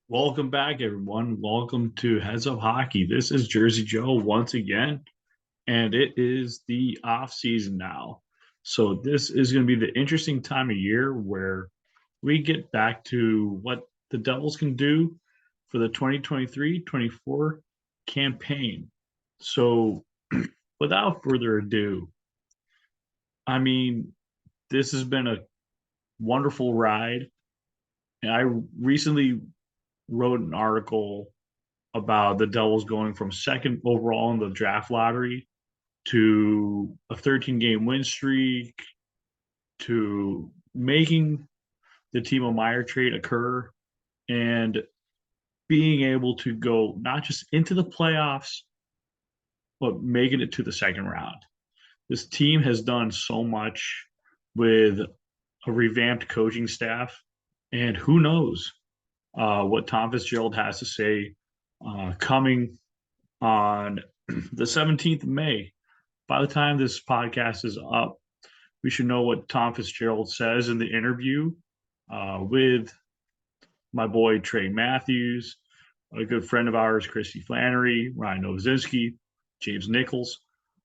Welcome back, everyone. Welcome to Heads Up Hockey. This is Jersey Joe once again, and it is the off season now. So this is going to be the interesting time of year where we get back to what the Devils can do for the 2023-24 campaign. So without further ado, I mean, this has been a wonderful ride. And I recently wrote an article about the Devils going from second overall in the draft lottery to a 13-game win streak to making the Timo Meyer trade occur and being able to go not just into the playoffs, but making it to the second round. This team has done so much with a revamped coaching staff, and who knows what Tom Fitzgerald has to say coming on the 17th of May. By the time this podcast is up, we should know what Tom Fitzgerald says in the interview with my boy Trey Matthews, a good friend of ours, Christy Flannery, Ryan Novozinski, James Nichols.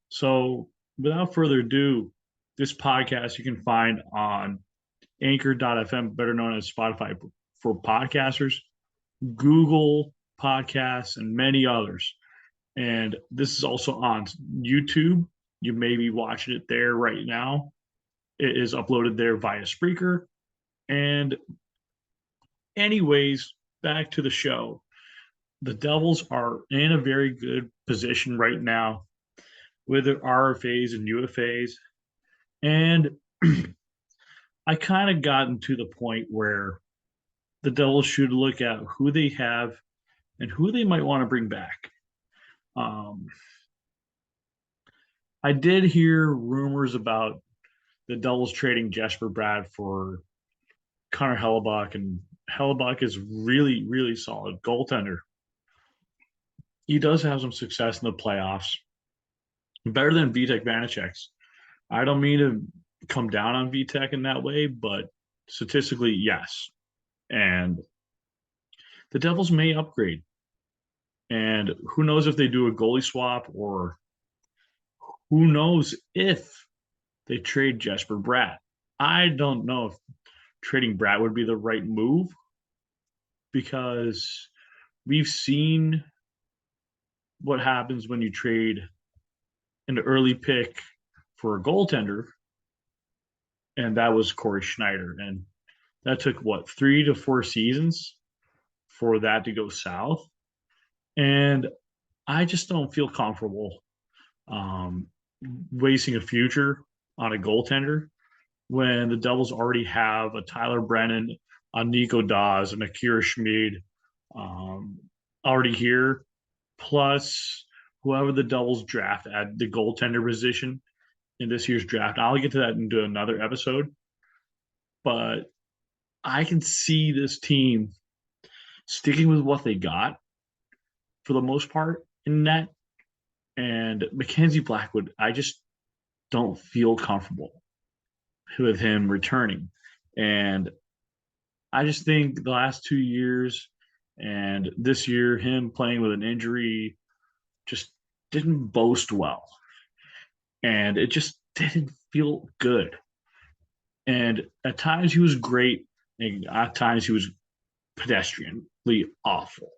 So, without further ado, this podcast you can find on Anchor.fm, better known as Spotify for podcasters, Google Podcasts, and many others. And this is also on YouTube. You may be watching it there right now. It is uploaded there via Spreaker. And, anyways, back to the show. The Devils are in a very good position right now with their RFAs and UFAs. And I kind of gotten to the point where the Devils should look at who they have and who they might want to bring back. Um, I did hear rumors about the Devils trading Jesper Brad for Connor Hellebuck, and Hellebuck is really, really solid goaltender. He does have some success in the playoffs, better than Vitek Vanacek's. I don't mean to come down on Vitek in that way, but statistically, yes. And the Devils may upgrade. And who knows if they do a goalie swap, or who knows if they trade Jesper Bratt. I don't know if trading Bratt would be the right move because we've seen what happens when you trade an early pick for a goaltender, and that was Corey Schneider. And that took what, 3 to 4 seasons for that to go south. And I just don't feel comfortable um, wasting a future on a goaltender when the Devils already have a Tyler Brennan, a Nico Dawes, and Akira Schmid um, already here, plus whoever the Devils draft at the goaltender position in this year's draft. I'll get to that into another episode, but I can see this team sticking with what they got for the most part in net. And Mackenzie Blackwood, I just don't feel comfortable with him returning. And I just think the last 2 years and this year, him playing with an injury just didn't boast well. And it just didn't feel good. And at times he was great, and at times he was pedestrianly awful.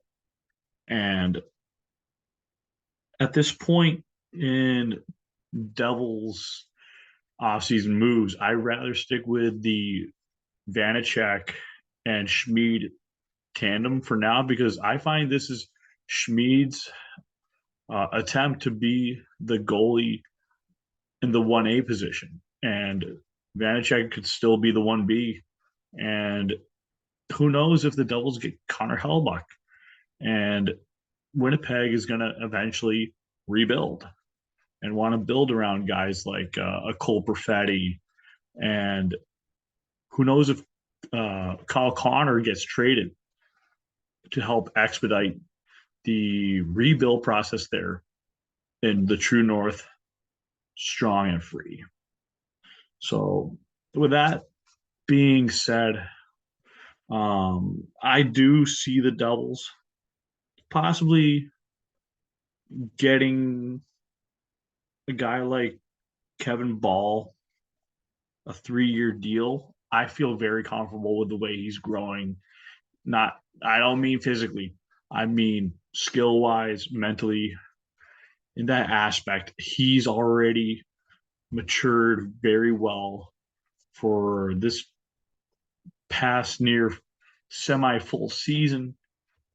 And at this point in Devils offseason moves, I'd rather stick with the Vanacek and Schmid tandem for now because I find this is Schmid's attempt to be the goalie in the 1A position. And Vanacek could still be the 1B. And who knows if the Devils get Connor Hellebuck. And Winnipeg is going to eventually rebuild and want to build around guys like a Cole Perfetti. And who knows if Kyle Connor gets traded to help expedite the rebuild process there in the True North, strong and free. So, with that being said, I do see the doubles possibly getting a guy like Kevin Ball a 3-year deal. I feel very comfortable with the way he's growing. Not, I don't mean physically, I mean skill wise, mentally. In that aspect, he's already matured very well for this past near semi full season.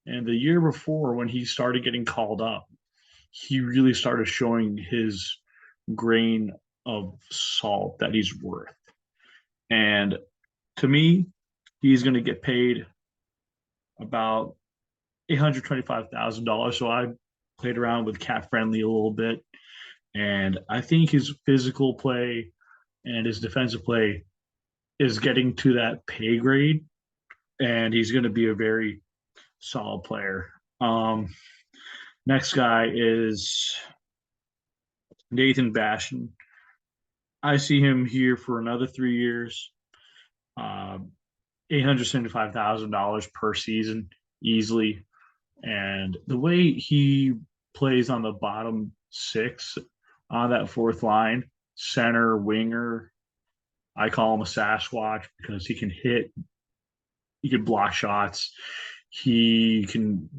And the year before, when he started getting called up, he really started showing his grain of salt that he's worth. And to me, he's going to get paid about $825,000. So I played around with Cat Friendly a little bit. And I think his physical play and his defensive play is getting to that pay grade. And he's going to be a very solid player. Next guy is Nathan Bastion. I see him here for another 3 years, $875,000 per season easily. And the way he plays on the bottom six on that fourth line, center, winger, I call him a Sasquatch because he can block shots, he can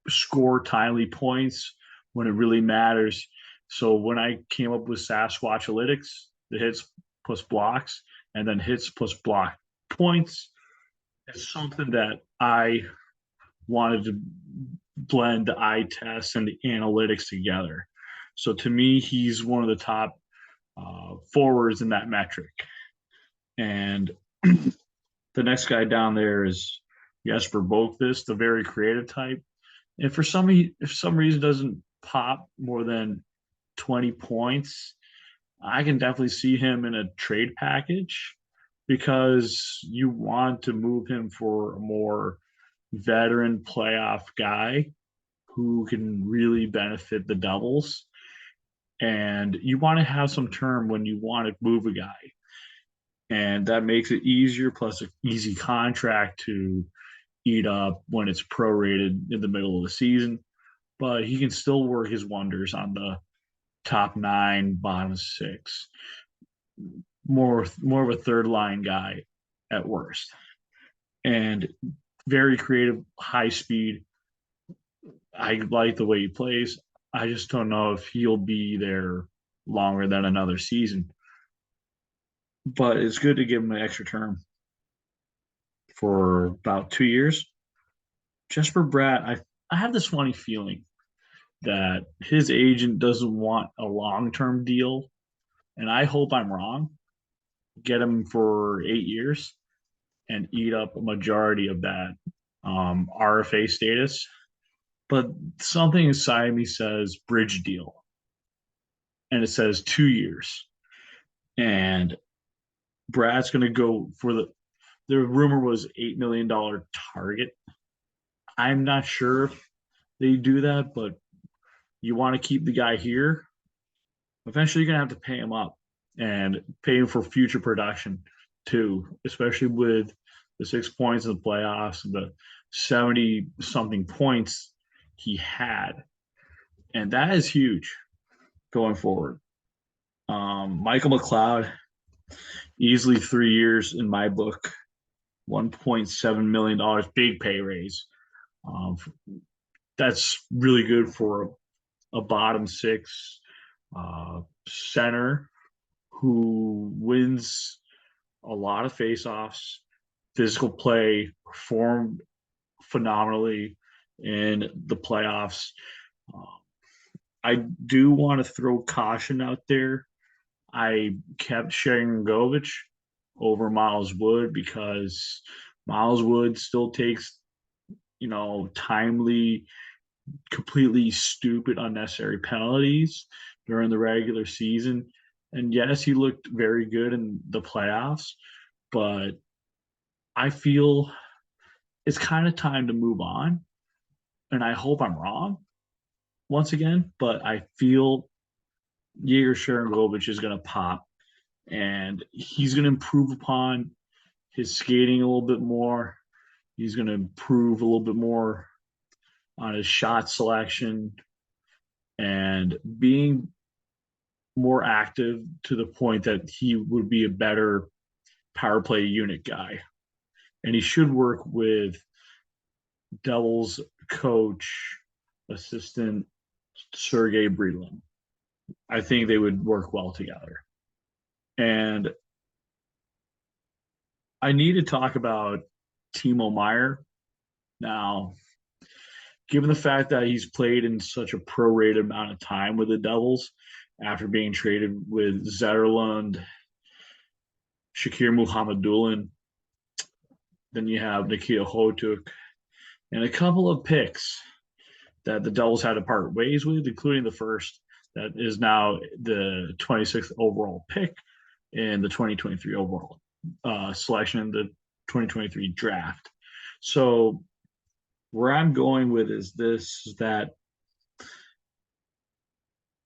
score timely points when it really matters. So when I came up with Sasquatch Analytics, the hits plus blocks, and then hits plus block points, it's something that I wanted to blend the eye test and the analytics together. So to me, he's one of the top forwards in that metric. And the next guy down there is Jesper Boqvist, the very creative type. And if some reason doesn't pop more than 20 points, I can definitely see him in a trade package because you want to move him for a more veteran playoff guy who can really benefit the doubles. And you want to have some term when you want to move a guy. And that makes it easier, plus an easy contract to eat up when it's prorated in the middle of the season. But he can still work his wonders on the top nine, bottom six. More of a third line guy at worst. And very creative, high speed. I like the way he plays. I just don't know if he'll be there longer than another season. But it's good to give him an extra term for about 2 years. Jesper Bratt, I have this funny feeling that his agent doesn't want a long term deal, and I hope I'm wrong. Get him for 8 years and eat up a majority of that RFA status. But something inside me says bridge deal, and it says 2 years. And Brad's going to go for the rumor was $8 million target. I'm not sure if they do that, but you want to keep the guy here. Eventually, you're going to have to pay him up and pay him for future production too, especially with the 6 points in the playoffs, the 70 something points he had. And that is huge going forward. Michael McLeod, easily 3 years in my book, $1.7 million, big pay raise. Um, that's really good for a bottom six center who wins a lot of faceoffs, physical play, performed phenomenally in the playoffs. I do want to throw caution out there. I kept Sharangovich over Miles Wood because Miles Wood still takes, timely, completely stupid, unnecessary penalties during the regular season. And yes, he looked very good in the playoffs, but I feel it's kind of time to move on. And I hope I'm wrong once again, but I feel Yegor Sharangovich is going to pop and he's going to improve upon his skating a little bit more. He's going to improve a little bit more on his shot selection and being more active to the point that he would be a better power play unit guy. And he should work with Devils coach, assistant Sergey Brilin. I think they would work well together. And I need to talk about Timo Meyer. Now, given the fact that he's played in such a prorated amount of time with the Devils after being traded with Zetterlund, Shakir Muhammadulin, then you have Nikita Hotuk, and a couple of picks that the Devils had to part ways with, including the first that is now the 26th overall pick in the 2023 overall selection in the 2023 draft. So where I'm going with is this, that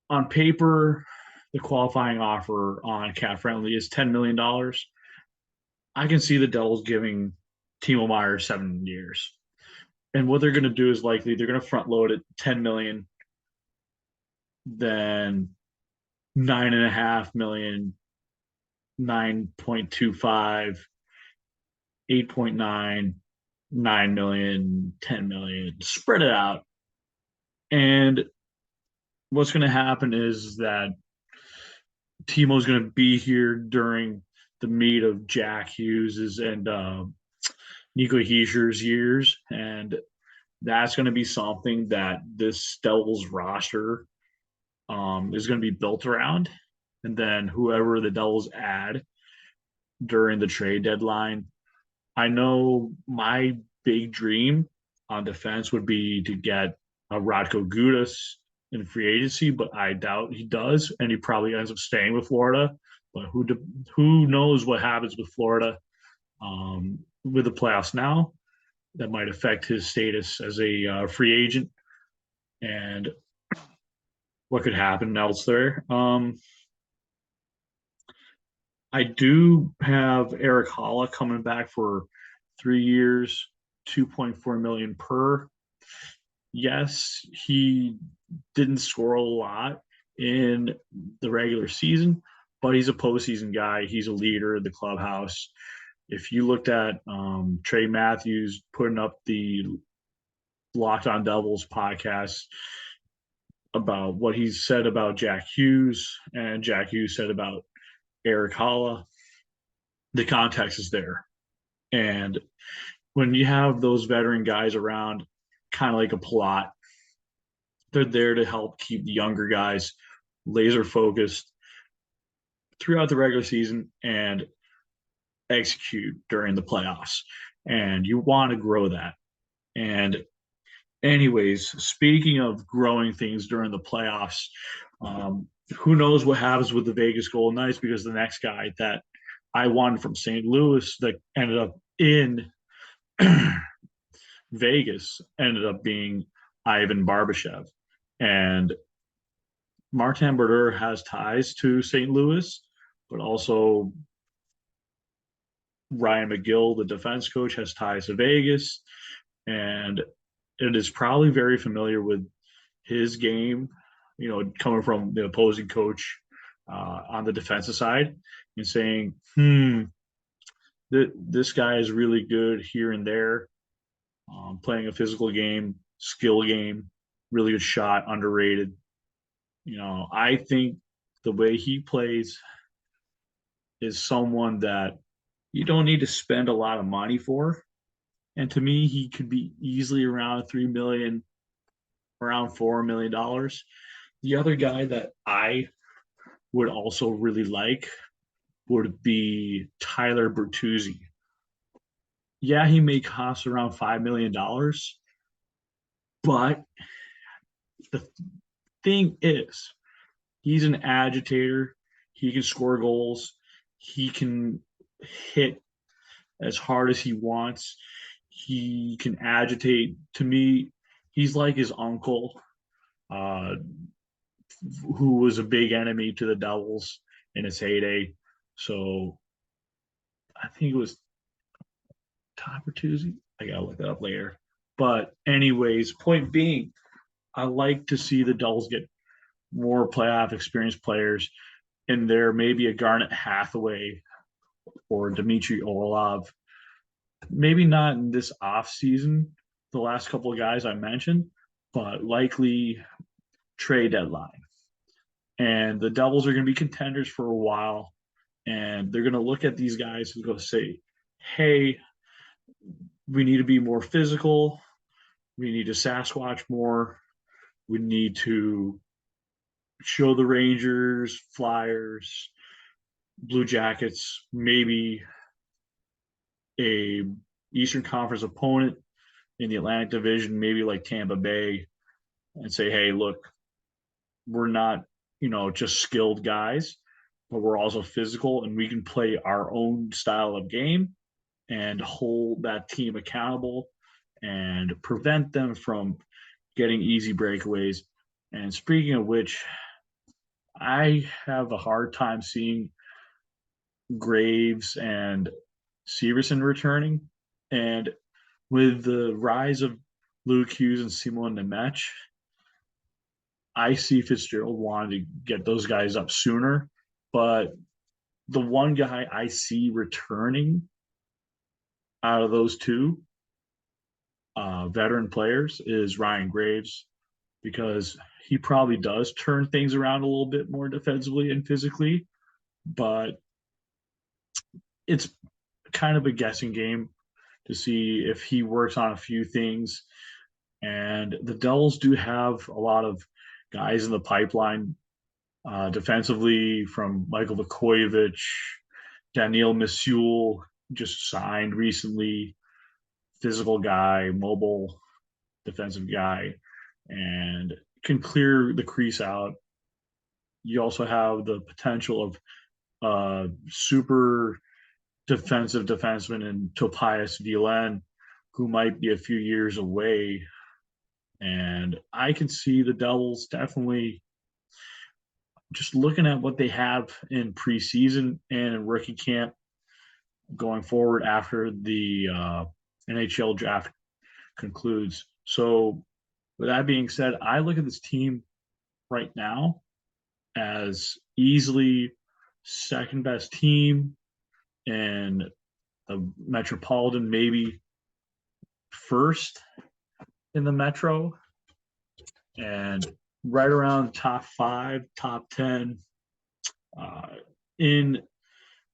on paper, the qualifying offer on Cap Friendly is $10 million. I can see the Devils giving Timo Meyer 7 years. And what they're going to do is likely they're going to front load it 10 million, then 9.5 million, 9.25, 8.9, 9 million, 10 million, spread it out. And what's going to happen is that Timo's going to be here during the meat of Jack Hughes's and Nico Heischer's years, and that's going to be something that this Devils roster is going to be built around. And then whoever the Devils add during the trade deadline, I know my big dream on defense would be to get a Radko Gudas in free agency, but I doubt he does, and he probably ends up staying with Florida. But who knows what happens with Florida with the playoffs now? That might affect his status as a free agent and what could happen else there. I do have Eric Holla coming back for 3 years, 2.4 million per. Yes, he didn't score a lot in the regular season, but he's a postseason guy. He's a leader of the clubhouse. If you looked at Trey Matthews putting up the Locked On Devils podcast about what he said about Jack Hughes and Jack Hughes said about Eric Holla, the context is there. And when you have those veteran guys around, kind of like a plot, they're there to help keep the younger guys laser focused throughout the regular season and execute during the playoffs. And you want to grow that. And anyways, speaking of growing things during the playoffs, who knows what happens with the Vegas Golden Knights, because the next guy that I wanted from St. Louis that ended up in Vegas ended up being Ivan Barbashev. And Martin Brodeur has ties to St. Louis, but also Ryan McGill, the defense coach, has ties to Vegas. And it is probably very familiar with his game, coming from the opposing coach on the defensive side and saying, this guy is really good here and there, playing a physical game, skill game, really good shot, underrated. I think the way he plays is someone that you don't need to spend a lot of money for. And to me, he could be easily around 3 million, around $4 million. The other guy that I would also really like would be Tyler Bertuzzi. Yeah, he may cost around $5 million, but the thing is, he's an agitator. He can score goals. He can hit as hard as he wants. He can agitate. To me, he's like his uncle, who was a big enemy to the Devils in its heyday. So I think it was Todd Bertuzzi. I gotta look that up later. But anyways, point being, I like to see the Devils get more playoff experienced players in there, maybe a Garnet Hathaway or Dmitry Orlov. Maybe not in this off season, the last couple of guys I mentioned, but likely trade deadline. And the Devils are going to be contenders for a while. And they're going to look at these guys and go say, hey, we need to be more physical. We need to Sasquatch more. We need to show the Rangers, Flyers, Blue Jackets, maybe a Eastern Conference opponent in the Atlantic Division, maybe like Tampa Bay, and say, hey, look, we're not, just skilled guys, but we're also physical and we can play our own style of game and hold that team accountable and prevent them from getting easy breakaways. And speaking of which, I have a hard time seeing Graves and Severson returning. And with the rise of Luke Hughes and Simon Nemec, I see Fitzgerald wanted to get those guys up sooner. But the one guy I see returning out of those two veteran players is Ryan Graves, because he probably does turn things around a little bit more defensively and physically, but it's kind of a guessing game to see if he works on a few things. And the Devils do have a lot of guys in the pipeline defensively, from Michael Vukovic, Daniil Missoul, just signed recently, physical guy, mobile defensive guy, and can clear the crease out. You also have the potential of super defensive defenseman in Topias Villain, who might be a few years away. And I can see the Devils definitely, just looking at what they have in preseason and in rookie camp going forward after the NHL draft concludes. So, with that being said, I look at this team right now as easily second best team in the Metropolitan, maybe first in the Metro, and right around top 5, top 10 in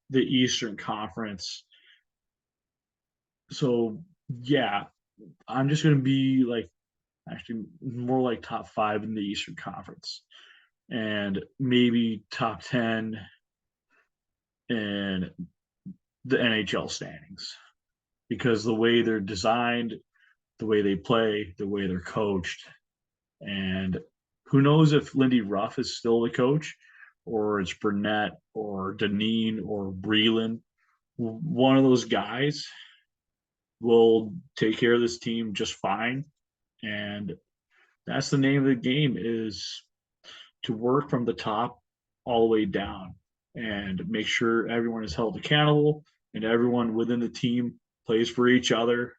the Eastern Conference. So, yeah, I'm just going to be like, actually more like top 5 in the Eastern Conference and maybe top 10 in the NHL standings, because the way they're designed, the way they play, the way they're coached. And who knows if Lindy Ruff is still the coach, or it's Burnett or Deneen or Breland. One of those guys will take care of this team just fine. And that's the name of the game, is to work from the top all the way down and make sure everyone is held accountable and everyone within the team plays for each other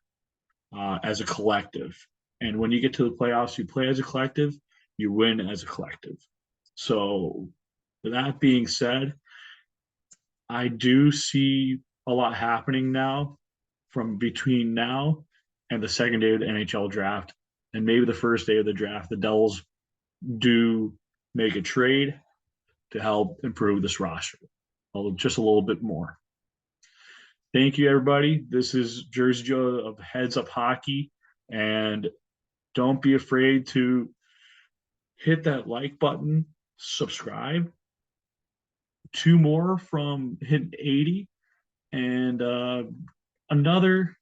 as a collective. And when you get to the playoffs, you play as a collective, you win as a collective. So, with that being said, I do see a lot happening now from between now and the second day of the NHL draft, and maybe the first day of the draft. The Devils do make a trade to help improve this roster just a little bit more. Thank you, everybody. This is Jersey Joe of Heads Up Hockey, and don't be afraid to hit that like button, subscribe. 2 more from hitting 80, and another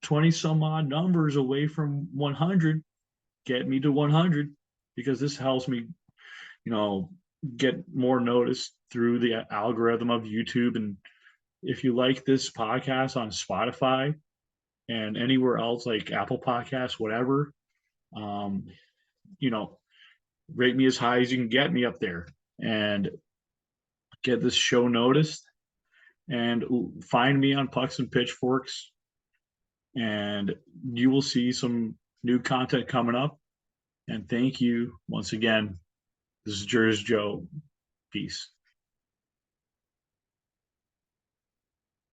20 some odd numbers away from 100. Get me to 100, because this helps me, get more noticed through the algorithm of YouTube. And if you like this podcast on Spotify and anywhere else like Apple Podcasts, whatever, um, rate me as high as you can get me up there and get this show noticed. And find me on Pucks and Pitchforks and you will see some new content coming up. And thank you once again. This is Jersey Joe. Peace.